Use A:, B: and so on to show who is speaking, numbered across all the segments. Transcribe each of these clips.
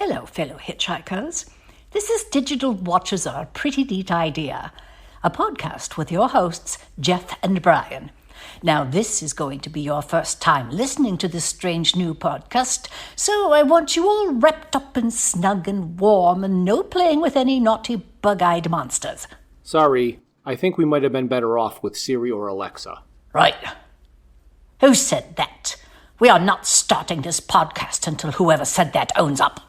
A: Hello, fellow hitchhikers. This is Digital Watches Are a Pretty Neat Idea, a podcast with your hosts, Jeff and Bryan. Now, this is going to be your first time listening to this strange new podcast, so I want you all wrapped up and snug and warm and no playing with any naughty bug-eyed monsters.
B: Sorry, I think we might have been better off with Siri or Alexa.
A: Right. Who said that? We are not starting this podcast until whoever said that owns up.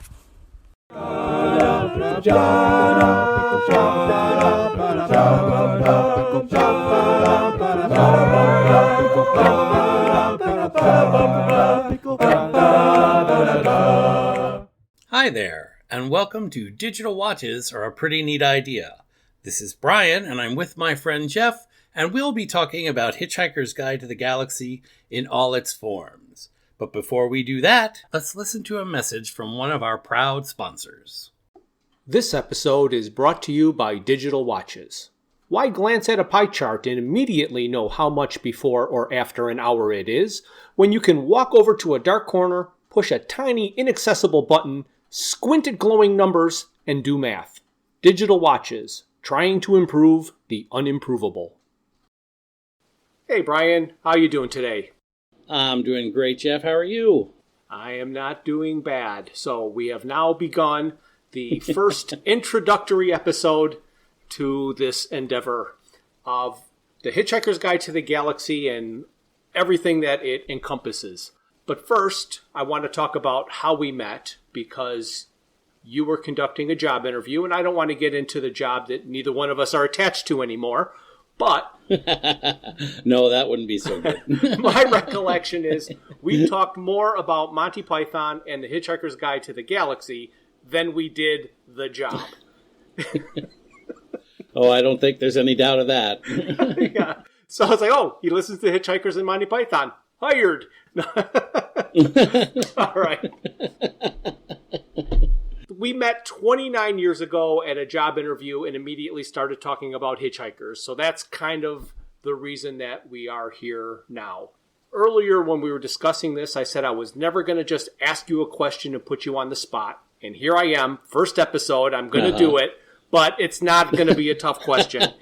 C: Hi there, and welcome to Digital Watches Are a Pretty Neat Idea. This is Bryan, and I'm with my friend Jeff, and we'll be talking about Hitchhiker's Guide to the Galaxy in all its forms. But before we do that, let's listen to a message from one of our proud sponsors.
B: This episode is brought to you by Digital Watches. Why glance at a pie chart and immediately know how much before or after an hour it is, when you can walk over to a dark corner, push a tiny inaccessible button, squint at glowing numbers, and do math? Digital Watches, trying to improve the unimprovable. Hey Bryan, how you doing today?
C: I'm doing great, Jeff. How are you?
B: I am not doing bad. So we have now begun the first introductory episode to this endeavor of the Hitchhiker's Guide to the Galaxy and everything that it encompasses. But first, I want to talk about how we met, because you were conducting a job interview, and I don't want to get into the job that neither one of us are attached to anymore. But
C: no, that wouldn't be so good.
B: My recollection is we talked more about Monty Python and the Hitchhiker's Guide to the Galaxy than we did the job.
C: Oh, I don't think there's any doubt of that.
B: Yeah. So I was like, oh, he listens to Hitchhikers and Monty Python. Hired. All right. We met 29 years ago at a job interview and immediately started talking about hitchhikers. So that's kind of the reason that we are here now. Earlier when we were discussing this, I said I was never going to just ask you a question and put you on the spot. And here I am, first episode, I'm going to do it, but it's not going to be a tough question.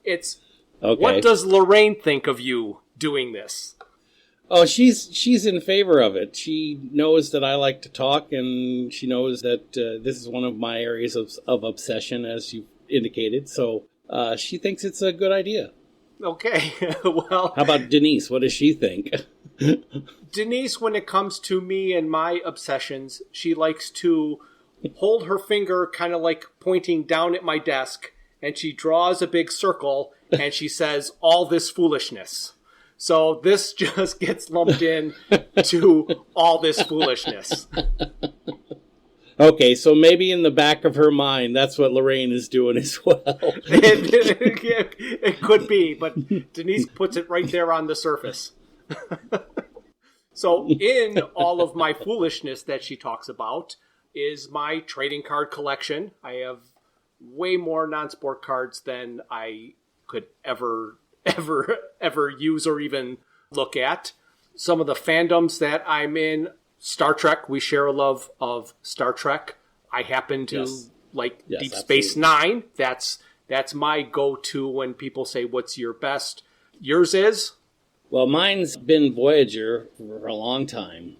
B: It's, okay. What does Lorraine think of you doing this?
C: Oh, she's in favor of it. She knows that I like to talk, and she knows that this is one of my areas of obsession, as you indicated. So she thinks it's a good idea.
B: Okay, well...
C: How about Denise? What does she think?
B: Denise, when it comes to me and my obsessions, she likes to hold her finger kind of like pointing down at my desk, and she draws a big circle, and she says, all this foolishness. So this just gets lumped in to all this foolishness.
C: Okay, so maybe in the back of her mind, that's what Lorraine is doing as well.
B: It could be, but Denise puts it right there on the surface. So in all of my foolishness that she talks about is my trading card collection. I have way more non-sport cards than I could ever use or even look at. Some of the fandoms that I'm in, Star Trek, we share a love of Star Trek. I happen to like Deep Space Nine. That's my go-to when people say, what's your best? Yours is?
C: Well, mine's been Voyager for a long time.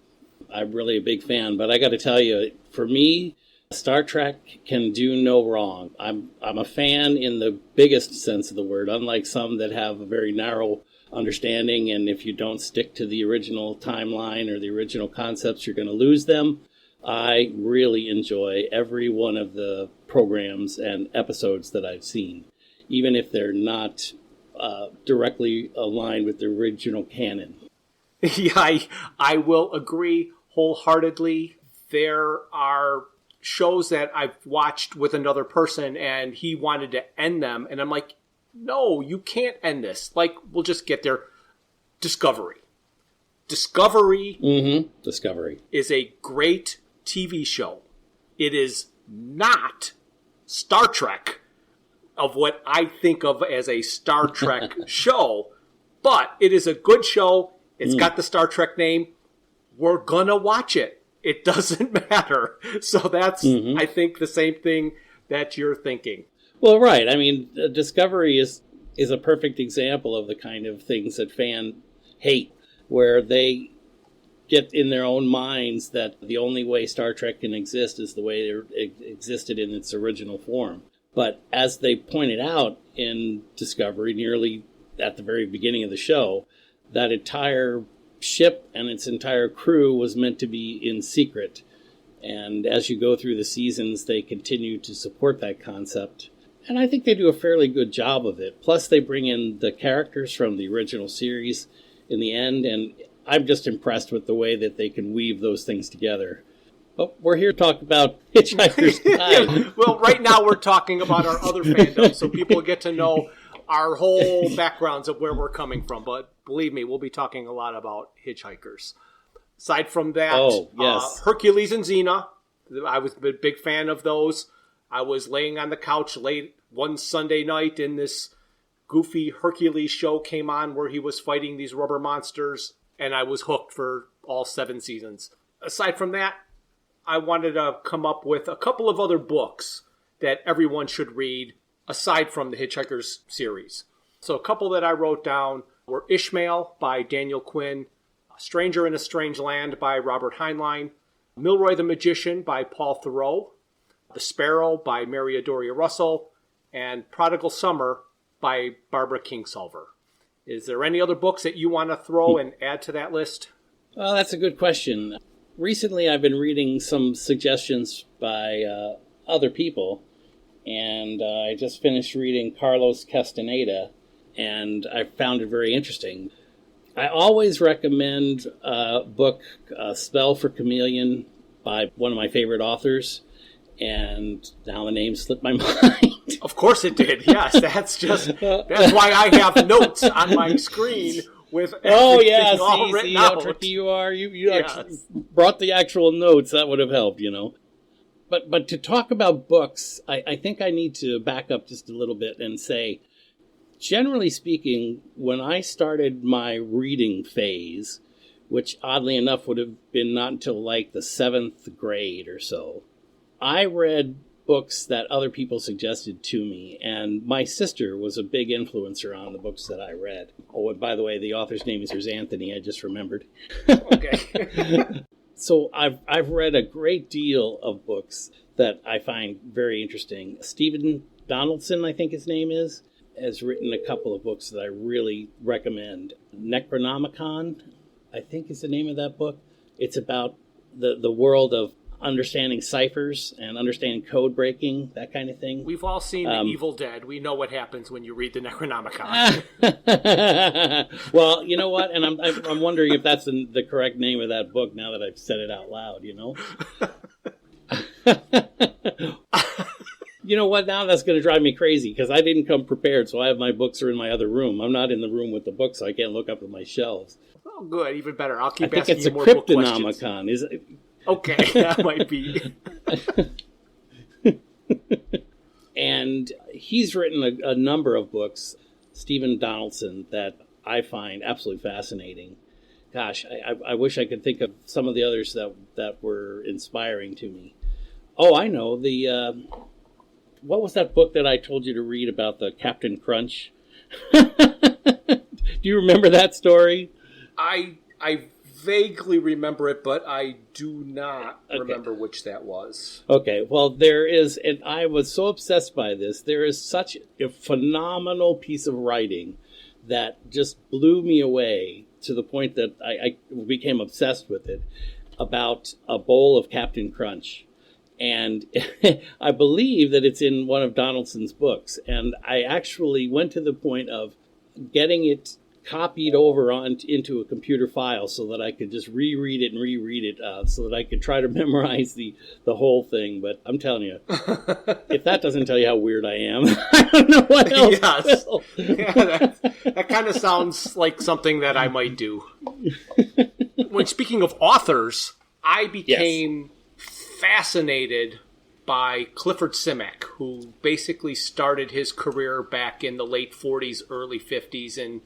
C: I'm really a big fan, but I got to tell you, for me, Star Trek can do no wrong. I'm a fan in the biggest sense of the word, unlike some that have a very narrow understanding, and if you don't stick to the original timeline or the original concepts, you're going to lose them. I really enjoy every one of the programs and episodes that I've seen, even if they're not directly aligned with the original canon.
B: Yeah, I will agree wholeheartedly. There are shows that I've watched with another person and he wanted to end them, and I'm like, no, you can't end this. Like, we'll just get there. Discovery is a great TV show. It is not Star Trek of what I think of as a Star Trek show, but it is a good show. It's got the Star Trek name. We're gonna watch it. it doesn't matter. So that's, I think, the same thing that you're thinking.
C: Well, right. I mean, Discovery is a perfect example of the kind of things that fans hate, where they get in their own minds that the only way Star Trek can exist is the way it existed in its original form. But as they pointed out in Discovery, nearly at the very beginning of the show, that entire ship and its entire crew was meant to be in secret. And as you go through the seasons, they continue to support that concept. And I think they do a fairly good job of it. Plus, they bring in the characters from the original series in the end, and I'm just impressed with the way that they can weave those things together. But we're here to talk about Hitchhikers Guide.
B: Well, right now we're talking about our other fandoms, so people get to know our whole backgrounds of where we're coming from. But believe me, we'll be talking a lot about Hitchhikers. Aside from that, Hercules and Xena, I was a big fan of those. I was laying on the couch late one Sunday night, and this goofy Hercules show came on where he was fighting these rubber monsters, and I was hooked for all 7 seasons. Aside from that, I wanted to come up with a couple of other books that everyone should read aside from the Hitchhikers series. So a couple that I wrote down were Ishmael by Daniel Quinn, Stranger in a Strange Land by Robert Heinlein, Milroy the Magician by Paul Theroux, The Sparrow by Mary Adoria Russell, and Prodigal Summer by Barbara Kingsolver. Is there any other books that you want to throw and add to that list?
C: Well, that's a good question. Recently, I've been reading some suggestions by other people, and I just finished reading Carlos Castaneda, and I found it very interesting. I always recommend a book, Spell for Chameleon, by one of my favorite authors, and now the name slipped my mind.
B: Of course it did, yes. That's why I have notes on my screen with everything all written out.
C: How tricky you are. You actually brought the actual notes. That would have helped, you know. But to talk about books, I think I need to back up just a little bit and say, generally speaking, when I started my reading phase, which oddly enough would have been not until like the 7th grade or so, I read books that other people suggested to me, and my sister was a big influencer on the books that I read. Oh, and by the way, the author's name is Anthony, I just remembered.
B: Okay.
C: So I've read a great deal of books that I find very interesting. Stephen Donaldson, I think his name is, has written a couple of books that I really recommend. Necronomicon, I think is the name of that book. It's about the world of understanding ciphers and understanding code breaking, that kind of thing.
B: We've all seen The Evil Dead. We know what happens when you read the Necronomicon.
C: Well, you know what? And I'm wondering if that's the correct name of that book now that I've said it out loud, you know? You know what? Now that's going to drive me crazy because I didn't come prepared, so I have my books are in my other room. I'm not in the room with the books, so I can't look up at my shelves.
B: Oh, good. Even better. I'll keep
C: asking
B: you more
C: book questions.
B: I think it's a Cryptonomicon.
C: Is it?
B: Okay, that might be.
C: And he's written a number of books, Stephen Donaldson, that I find absolutely fascinating. Gosh, I wish I could think of some of the others that were inspiring to me. Oh, I know. What was that book that I told you to read about the Captain Crunch? Do you remember that story?
B: I vaguely remember it, but I do not remember which that was.
C: Okay, well, there is, and I was so obsessed by this, there is such a phenomenal piece of writing that just blew me away to the point that I became obsessed with it, about a bowl of Captain Crunch. And I believe that it's in one of Donaldson's books, and I actually went to the point of getting it copied over into a computer file so that I could just reread it so that I could try to memorize the whole thing. But I'm telling you, if that doesn't tell you how weird I am, I don't know what else will.
B: Yeah, that kind of sounds like something that I might do. When speaking of authors, I became fascinated by Clifford Simak, who basically started his career back in the late 40s, early 50s, and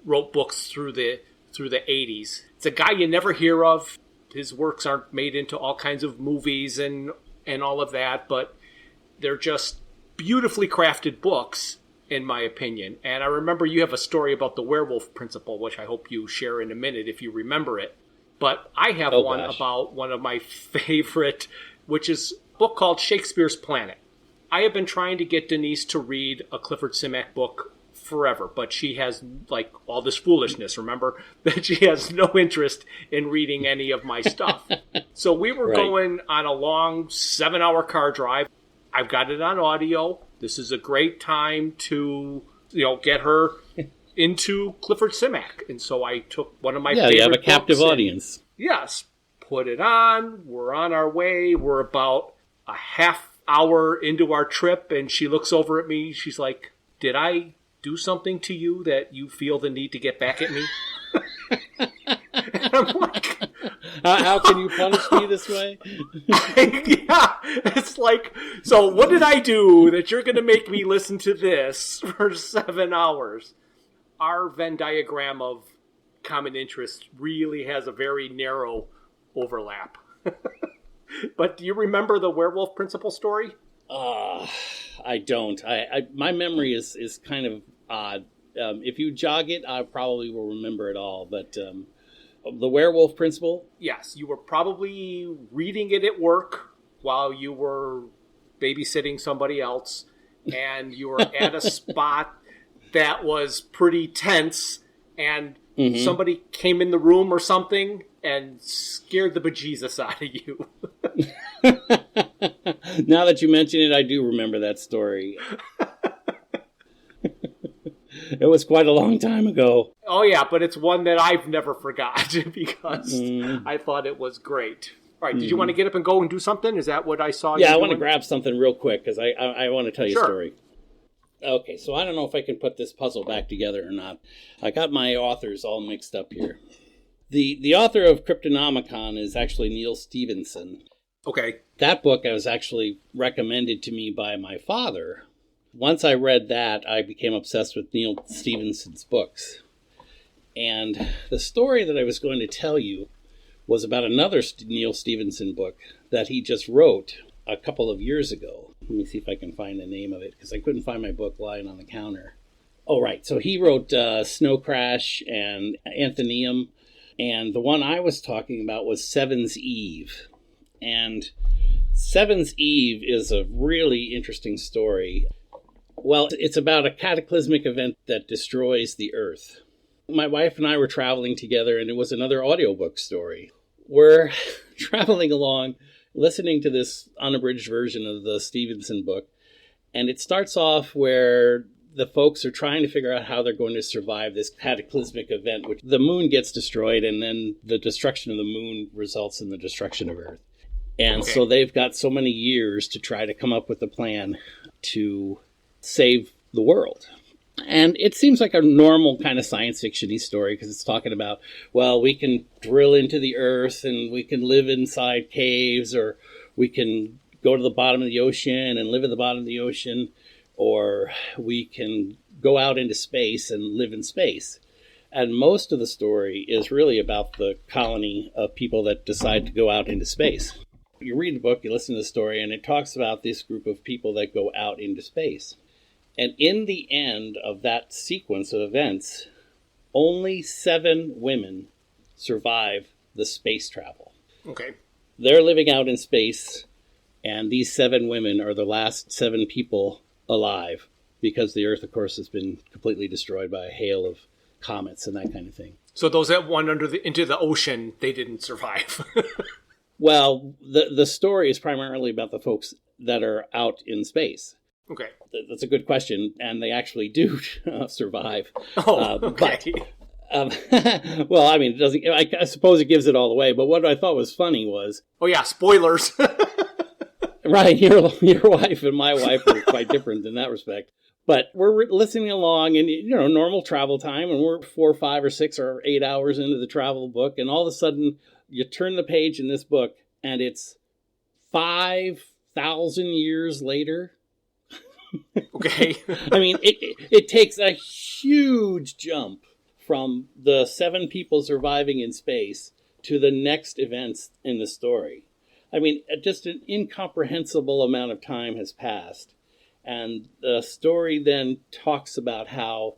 B: wrote books through the 80s. It's a guy you never hear of. his works aren't made into all kinds of movies and all of that, but they're just beautifully crafted books, in my opinion. And I remember you have a story about the werewolf principle, which I hope you share in a minute if you remember it. But I have one about one of my favorite, which is a book called Shakespeare's Planet. I have been trying to get Denise to read a Clifford Simak book forever, but she has, like, all this foolishness, remember, that she has no interest in reading any of my stuff. So we were going on a long 7-hour car drive. I've got it on audio. This is a great time to, get her into Clifford Simak. And so I took one of my favorite books. Yeah, you have a captive
C: audience.
B: Yes. Put it on. We're on our way. We're about a half hour into our trip, and she looks over at me. She's like, did I do something to you that you feel the need to get back at me? And I'm like,
C: how can you punish me this way?
B: Yeah, it's like, so what did I do that you're going to make me listen to this for 7 hours? Our Venn diagram of common interest really has a very narrow overlap. But do you remember the werewolf principle story?
C: I don't. My memory is kind of odd. If you jog it, I probably will remember it all. But the werewolf principle?
B: Yes, you were probably reading it at work while you were babysitting somebody else, and you were at a spot that was pretty tense, and somebody came in the room or something and scared the bejesus out of you.
C: Now that you mention it, I do remember that story. It was quite a long time ago.
B: Oh, yeah, but it's one that I've never forgotten because I thought it was great. All right, did you want to get up and go and do something? Is that what I saw you
C: doing?
B: I
C: want to grab something real quick because I want to tell you a story. Okay, so I don't know if I can put this puzzle back together or not. I got my authors all mixed up here. The author of Cryptonomicon is actually Neal Stephenson.
B: Okay.
C: That book was actually recommended to me by my father. Once I read that, I became obsessed with Neal Stephenson's books. And the story that I was going to tell you was about another Neal Stephenson book that he just wrote a couple of years ago. Let me see if I can find the name of it, because I couldn't find my book lying on the counter. Oh, right. So he wrote Snow Crash and Anthemium, and the one I was talking about was Seven's Eve. And Seven's Eve is a really interesting story. Well, it's about a cataclysmic event that destroys the Earth. My wife and I were traveling together, and it was another audiobook story. We're traveling along, listening to this unabridged version of the Stevenson book, and it starts off where the folks are trying to figure out how they're going to survive this cataclysmic event, which the moon gets destroyed, and then the destruction of the moon results in the destruction of Earth. And so they've got so many years to try to come up with a plan to save the world. And it seems like a normal kind of science fiction-y story because it's talking about, well, we can drill into the earth and we can live inside caves, or we can go to the bottom of the ocean and live at the bottom of the ocean, or we can go out into space and live in space. And most of the story is really about the colony of people that decide to go out into space. You read the book, you listen to the story, and it talks about this group of people that go out into space. And in the end of that sequence of events, only 7 women survive the space travel.
B: Okay.
C: They're living out in space, and these 7 women are the last 7 people alive, because the Earth, of course, has been completely destroyed by a hail of comets and that kind of thing.
B: So those that went into the ocean, they didn't survive.
C: Well, the story is primarily about the folks that are out in space.
B: Okay.
C: That's a good question, and they actually do survive.
B: Oh, okay.
C: But, well, I mean, it doesn't. I suppose it gives it all away. But what I thought was funny was,
B: oh yeah, spoilers.
C: Right, your wife and my wife are quite different in that respect. But we're listening along, and normal travel time, and we're 4, 5, or 6, or 8 hours into the travel book, and all of a sudden you turn the page in this book, and it's 5,000 years later.
B: Okay.
C: I mean, it takes a huge jump from the 7 people surviving in space to the next events in the story. I mean, just an incomprehensible amount of time has passed. And the story then talks about how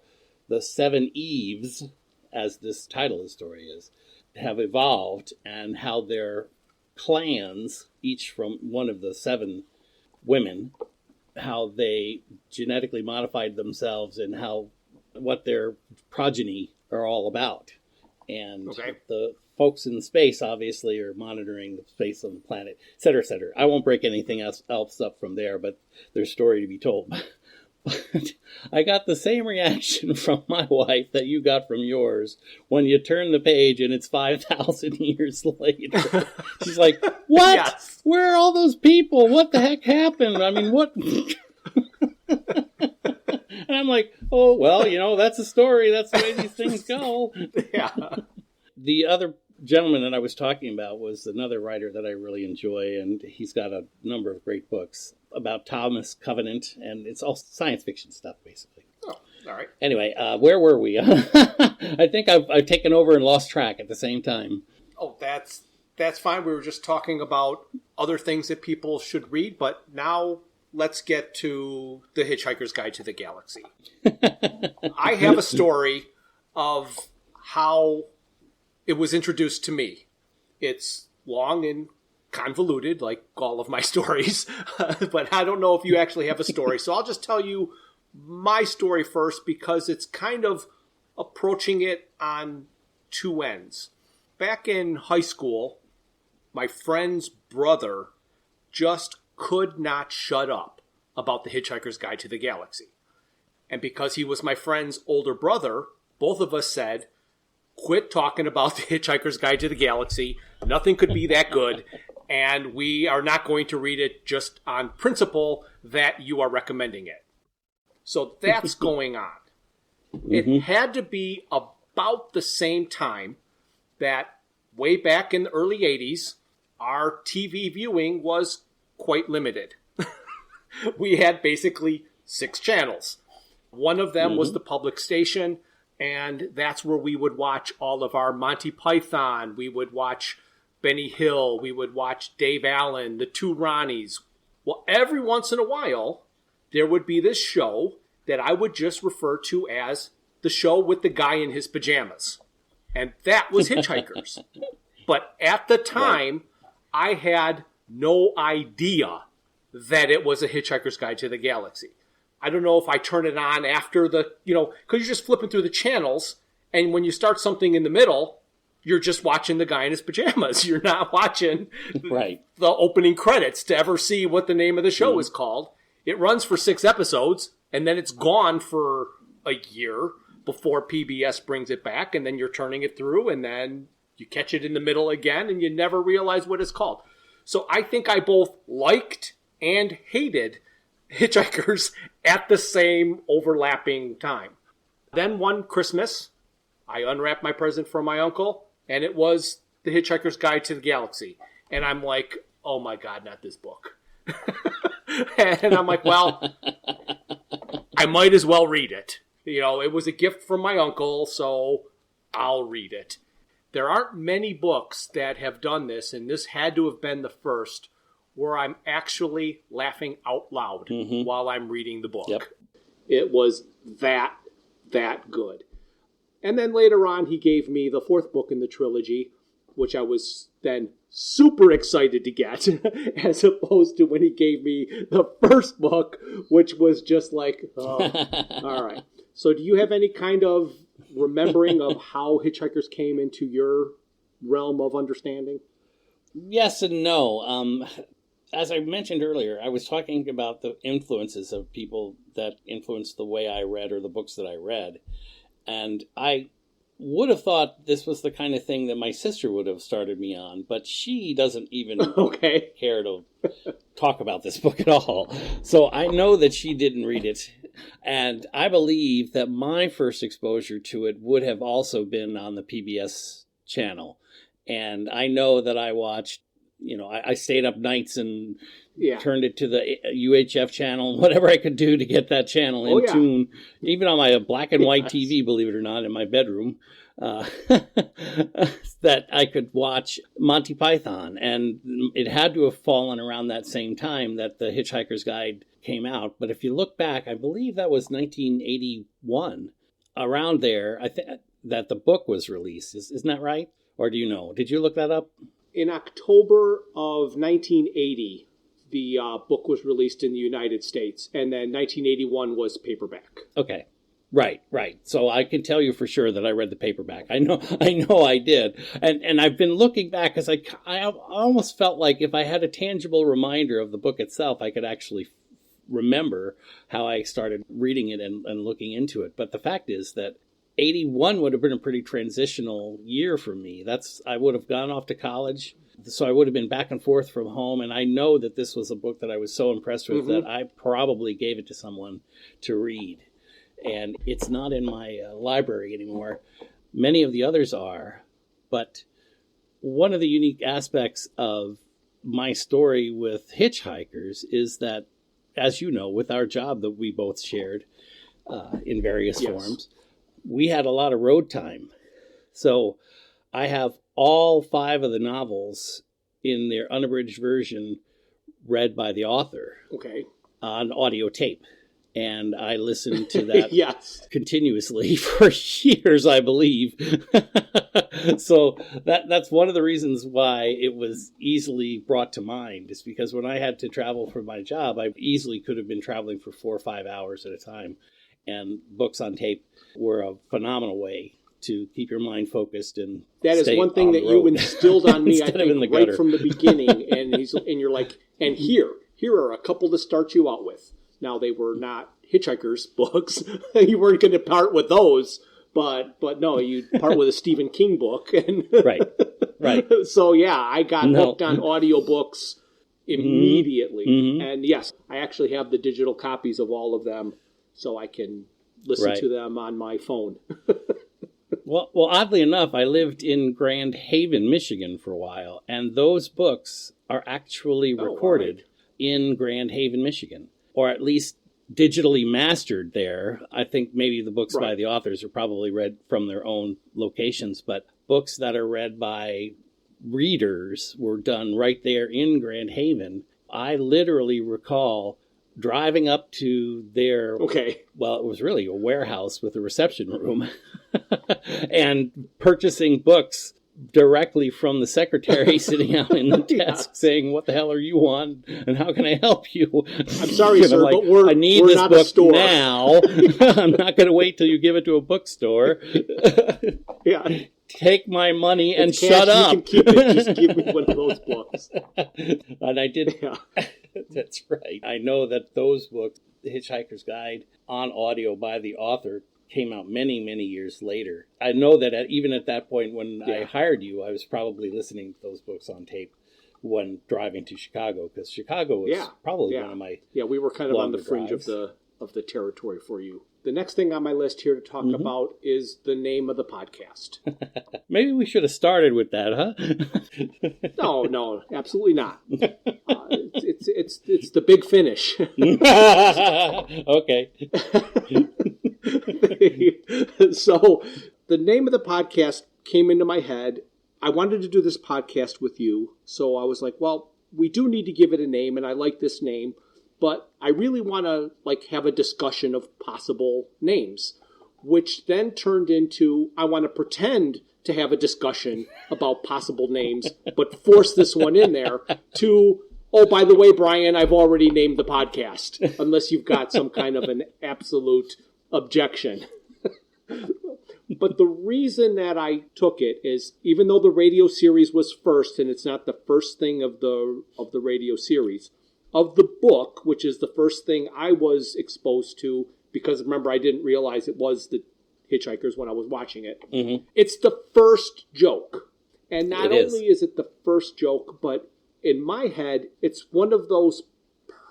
C: the 7 Eves, as this title of the story is, have evolved, and how their clans, each from one of the 7 women, how they genetically modified themselves and what their progeny are all about. And the folks in space obviously are monitoring the space on the planet, et cetera, et cetera. I won't break anything else up from there, but there's a story to be told. But I got the same reaction from my wife that you got from yours when you turn the page and it's 5,000 years later. She's like, what? Yes. Where are all those people? What the heck happened? I mean, what? And I'm like, oh, well, that's a story. That's the way these things go.
B: Yeah.
C: The other gentleman that I was talking about was another writer that I really enjoy, and he's got a number of great books about Thomas Covenant, and it's all science fiction stuff, basically.
B: Oh, all right.
C: Anyway, where were we? I think I've taken over and lost track at the same time.
B: Oh, that's fine. We were just talking about other things that people should read, but now let's get to The Hitchhiker's Guide to the Galaxy. I have a story of how it was introduced to me. It's long and convoluted, like all of my stories, but I don't know if you actually have a story. So I'll just tell you my story first, because it's kind of approaching it on 2 ends. Back in high school, my friend's brother just could not shut up about The Hitchhiker's Guide to the Galaxy. And because he was my friend's older brother, both of us said, quit talking about The Hitchhiker's Guide to the Galaxy. Nothing could be that good. And we are not going to read it just on principle that you are recommending it. So that's going on. It had to be about the same time that way back in the early 80s, our TV viewing was quite limited. We had basically 6 channels. One of them was the public station, and that's where we would watch all of our Monty Python. We would watch Benny Hill. We would watch Dave Allen, the 2 Ronnies. Well, every once in a while, there would be this show that I would just refer to as the show with the guy in his pajamas. And that was Hitchhikers. But at the time, I had no idea that it was a Hitchhiker's Guide to the Galaxy. I don't know if I turn it on after because you're just flipping through the channels, and when you start something in the middle, you're just watching the guy in his pajamas. You're not watching the opening credits to ever see what the name of the show is called. It runs for 6 episodes, and then it's gone for a year before PBS brings it back, and then you're turning it through, and then you catch it in the middle again, and you never realize what it's called. So I think I both liked and hated Hitchhikers at the same overlapping time. Then one Christmas, I unwrapped my present from my uncle, and it was The Hitchhiker's Guide to the Galaxy. And I'm like, oh my God, not this book. And I'm like, well, I might as well read it. It was a gift from my uncle, so I'll read it. There aren't many books that have done this, and this had to have been the first, where I'm actually laughing out loud while I'm reading the book. Yep. It was that good. And then later on, he gave me the 4th book in the trilogy, which I was then super excited to get, as opposed to when he gave me the first book, which was just like, oh, all right. So do you have any kind of remembering of how Hitchhikers came into your realm of understanding?
C: Yes and no. As I mentioned earlier, I was talking about the influences of people that influenced the way I read or the books that I read. And I would have thought this was the kind of thing that my sister would have started me on, but she doesn't even care to talk about this book at all. So I know that she didn't read it. And I believe that my first exposure to it would have also been on the PBS channel. And I know that I watched, I stayed up nights and turned it to the UHF channel, whatever I could do to get that channel in tune. Even on my black and white TV, believe it or not, in my bedroom. that I could watch Monty Python. And it had to have fallen around that same time that the Hitchhiker's Guide came out. But if you look back, I believe that was 1981. Around there, I think that the book was released. Isn't that right? Or do you know? Did you look that up?
B: In October of 1980, the book was released in the United States, and then 1981 was paperback.
C: Okay. Right. So I can tell you for sure that I read the paperback. I know I did. And I've been looking back because I almost felt like if I had a tangible reminder of the book itself, I could actually remember how I started reading it and looking into it. But the fact is that 81 would have been a pretty transitional year for me. I would have gone off to college, so I would have been back and forth from home. And I know that this was a book that I was so impressed with that I probably gave it to someone to read. And it's not in my library anymore. Many of the others are. But one of the unique aspects of my story with Hitchhikers is that, as you know, with our job that we both shared in various forms, we had a lot of road time. So I have all 5 of the novels in their unabridged version read by the author on audio tape. And I listened to that continuously for years, I believe. So that's one of the reasons why it was easily brought to mind, is because when I had to travel for my job, I easily could have been traveling for 4 or 5 hours at a time. And books on tape were a phenomenal way to keep your mind focused and
B: that is one thing that you instilled on me, I think, right from the beginning. And you're like, and here are a couple to start you out with. Now, they were not Hitchhikers books. You weren't going to part with those, but no, you part with a Stephen King book. And right. So, yeah, I got hooked on audiobooks immediately. And yes, I actually have the digital copies of all of them, so I can listen to them on my phone.
C: Well, oddly enough, I lived in Grand Haven, Michigan for a while, and those books are actually recorded in Grand Haven, Michigan, or at least digitally mastered there. I think maybe the books by the authors are probably read from their own locations, but books that are read by readers were done right there in Grand Haven. I literally recall driving up to their, well, it was really a warehouse with a reception room, and purchasing books directly from the secretary sitting out in the desk saying, "What the hell are you on? And how can I help you?"
B: I'm sorry, sir, but
C: I need
B: we're
C: this
B: not
C: book
B: a store
C: now. I'm not going to wait till you give it to a bookstore. Take my money and shut up.
B: You can keep it. Just give me one of those books.
C: And I did. Yeah. That's right. I know that those books, The Hitchhiker's Guide on audio by the author, came out many, many years later. I know that even at that point when I hired you, I was probably listening to those books on tape when driving to Chicago, because Chicago was probably one of my
B: we were kind of on the fringe of the territory for you. The next thing on my list here to talk about is the name of the podcast.
C: Maybe we should have started with that, huh?
B: No, absolutely not. It's the big finish.
C: Okay.
B: So the name of the podcast came into my head. I wanted to do this podcast with you, so I was like, well, we do need to give it a name, and I like this name, but I really want to have a discussion of possible names, which then turned into I want to pretend to have a discussion about possible names, but force this one in there to, oh, by the way, Bryan, I've already named the podcast, unless you've got some kind of an absolute objection. But the reason that I took it is, even though the radio series was first, and it's not the first thing of the radio series, of the book, which is the first thing I was exposed to, because remember, I didn't realize it was the Hitchhikers when I was watching it. It's the first joke. And not only is it the first joke, but in my head, it's one of those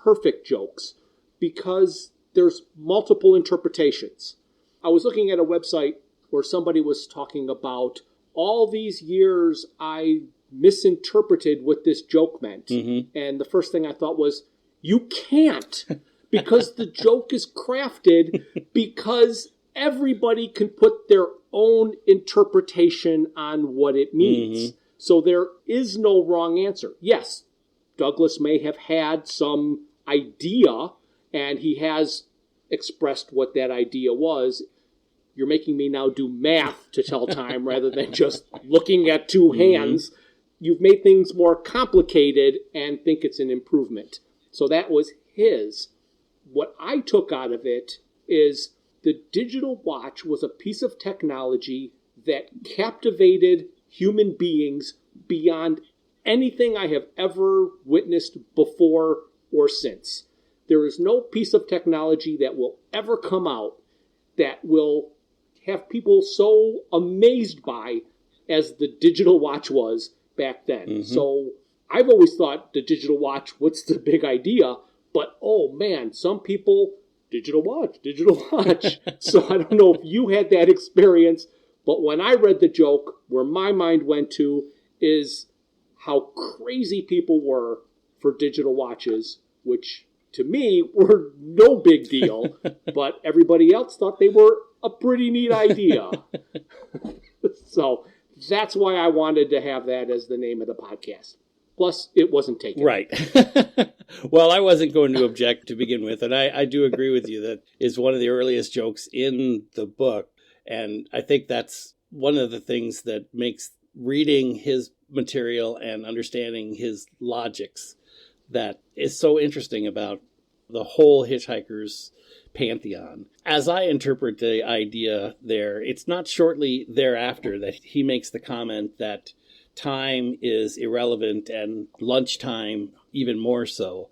B: perfect jokes because there's multiple interpretations. I was looking at a website where somebody was talking about all these years I misinterpreted what this joke meant. And the first thing I thought was, you can't, because the joke is crafted because everybody can put their own interpretation on what it means.
C: Mm-hmm.
B: So there is no wrong answer. Yes, Douglas may have had some idea, and he has expressed what that idea was. You're making me now do math to tell time rather than just looking at two hands. You've made things more complicated and think it's an improvement. So that was his. What I took out of it is the digital watch was a piece of technology that captivated human beings beyond anything I have ever witnessed before or since. There is no piece of technology that will ever come out that will have people so amazed by as the digital watch was back then. So I've always thought the digital watch, what's the big idea? But, oh man, some people, digital watch. So I don't know if you had that experience, but when I read the joke, where my mind went to is how crazy people were for digital watches, which to me were no big deal, but everybody else thought they were a pretty neat idea. So that's why I wanted to have that as the name of the podcast. Plus, it wasn't taken.
C: Right. Well, I wasn't going to object to begin with, and I do agree with you that is one of the earliest jokes in the book, and I think that's one of the things that makes reading his material and understanding his logics that is so interesting about the whole Hitchhikers pantheon. As I interpret the idea there, it's not shortly thereafter that he makes the comment that time is irrelevant and lunchtime even more so.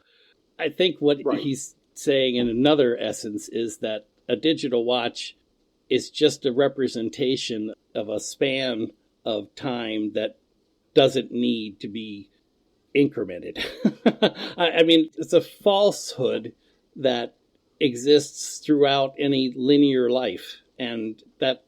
C: I think what he's saying in another essence is that a digital watch is just a representation of a span of time that doesn't need to be incremented. I mean, it's a falsehood that exists throughout any linear life. And that,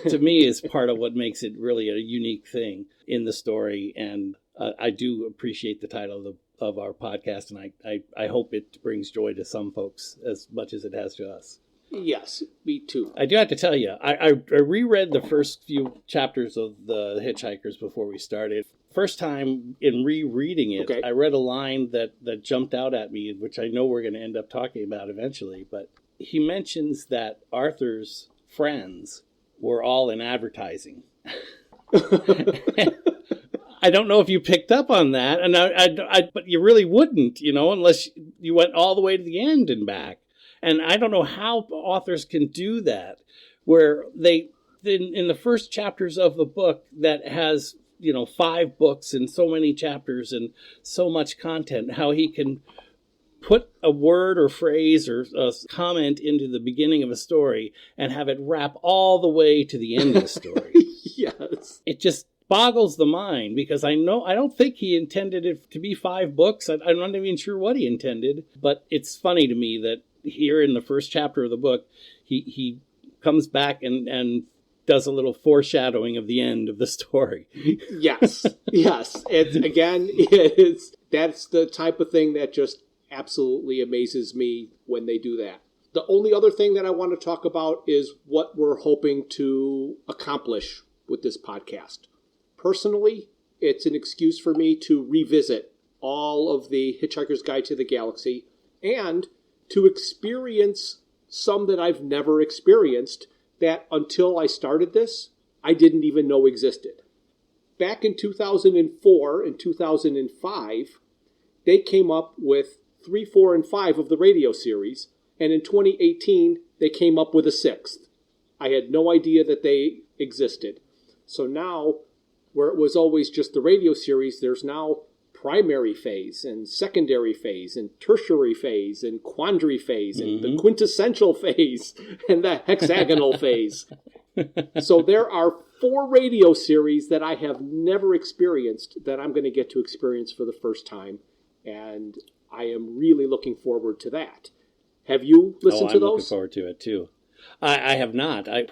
C: to me, is part of what makes it really a unique thing in the story. And I do appreciate the title of our podcast, and I hope it brings joy to some folks as much as it has to us.
B: Yes, me too.
C: I do have to tell you, I reread the first few chapters of the Hitchhikers before we started. First time in rereading it, I read a line that jumped out at me, which I know we're going to end up talking about eventually. But he mentions that Arthur's friends were all in advertising. I don't know if you picked up on that, and but you really wouldn't, unless you went all the way to the end and back. And I don't know how authors can do that, where they, in the first chapters of the book that has, 5 books and so many chapters and so much content, how he can put a word or phrase or a comment into the beginning of a story and have it wrap all the way to the end of the story.
B: Yes.
C: It just boggles the mind, because I don't think he intended it to be 5 books. I'm not even sure what he intended, but it's funny to me that here in the first chapter of the book, he comes back and does a little foreshadowing of the end of the story.
B: Yes. And that's the type of thing that just absolutely amazes me when they do that. The only other thing that I want to talk about is what we're hoping to accomplish with this podcast. Personally, it's an excuse for me to revisit all of the Hitchhiker's Guide to the Galaxy and to experience some that I've never experienced that until I started this, I didn't even know existed. Back in 2004 and 2005, they came up with 3, 4, and 5 of the radio series, and in 2018, they came up with a 6th. I had no idea that they existed. So now, where it was always just the radio series, there's now primary phase and secondary phase and tertiary phase and quandary phase and the quintessential phase and the hexagonal phase. So there are 4 radio series that I have never experienced that I'm going to get to experience for the first time. And I am really looking forward to that. Have you listened to those?
C: I'm looking forward to it too. I have not. I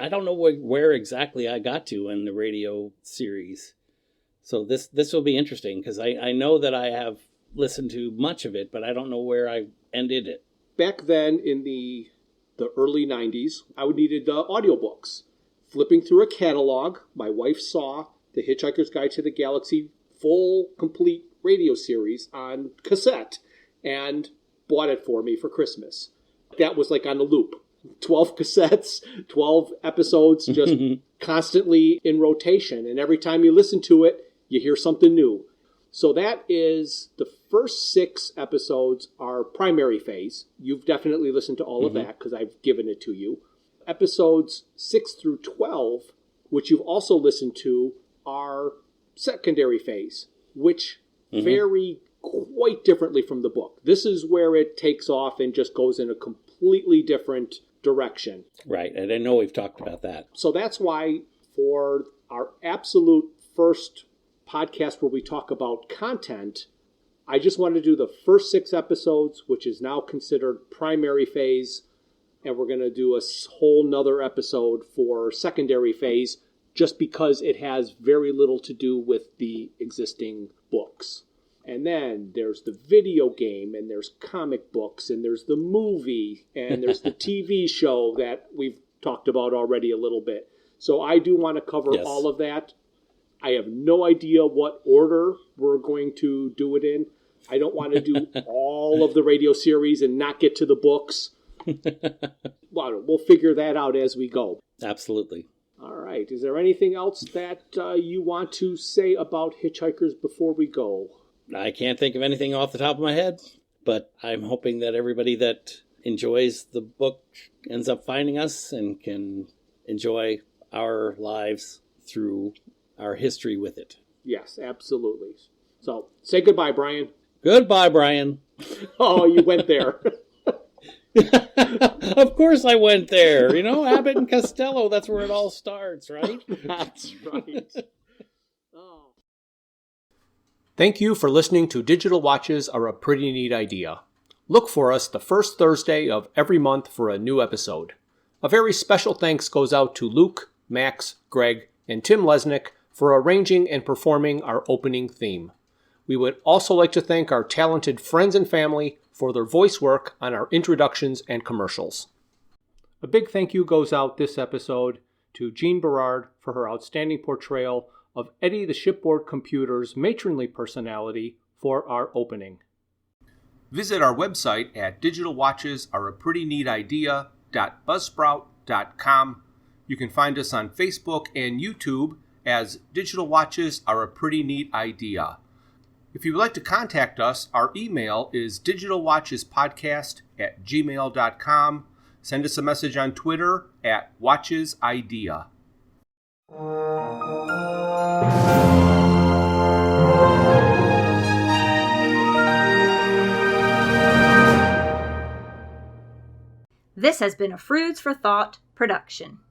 C: don't know where exactly I got to in the radio series. So this will be interesting, because I know that I have listened to much of it, but I don't know where I ended it.
B: Back then in the early 90s, I needed audiobooks. flipping through a catalog, my wife saw the Hitchhiker's Guide to the Galaxy full, complete radio series on cassette and bought it for me for Christmas. That was like on a loop. 12 cassettes, 12 episodes, just constantly in rotation. And every time you listen to it, you hear something new. So that is the first 6 episodes are primary phase. You've definitely listened to all of that because I've given it to you. Episodes 6 through 12, which you've also listened to, are secondary phase, which vary quite differently from the book. This is where it takes off and just goes in a completely different direction.
C: Right, and I know we've talked about that.
B: So that's why for our absolute first podcast where we talk about content, I just want to do the first 6 episodes, which is now considered primary phase, and we're going to do a whole nother episode for secondary phase, just because it has very little to do with the existing books. And then there's the video game, and there's comic books, and there's the movie, and there's the TV show that we've talked about already a little bit. So I do want to cover all of that. I have no idea what order we're going to do it in. I don't want to do all of the radio series and not get to the books. Well, we'll figure that out as we go.
C: Absolutely.
B: All right. Is there anything else that you want to say about Hitchhikers before we go?
C: I can't think of anything off the top of my head, but I'm hoping that everybody that enjoys the book ends up finding us and can enjoy our lives through our history with it.
B: Yes, absolutely. So, say goodbye, Bryan.
C: Goodbye, Bryan.
B: Oh, you went there.
C: Of course I went there. You know, Abbott and Costello, that's where it all starts, right?
B: That's right. Oh. Thank you for listening to Digital Watches Are a Pretty Neat Idea. Look for us the first Thursday of every month for a new episode. A very special thanks goes out to Luke, Max, Greg, and Tim Lesnick for arranging and performing our opening theme. We would also like to thank our talented friends and family for their voice work on our introductions and commercials. A big thank you goes out this episode to Jean Berard for her outstanding portrayal of Eddie the Shipboard Computer's matronly personality for our opening. Visit our website at digitalwatchesareaprettynneatidea.buzzsprout.com. You can find us on Facebook and YouTube as Digital Watches Are a Pretty Neat Idea. If you would like to contact us, our email is digitalwatchespodcast@gmail.com. Send us a message on Twitter at WatchesIdea.
D: This has been a Fruits for Thought production.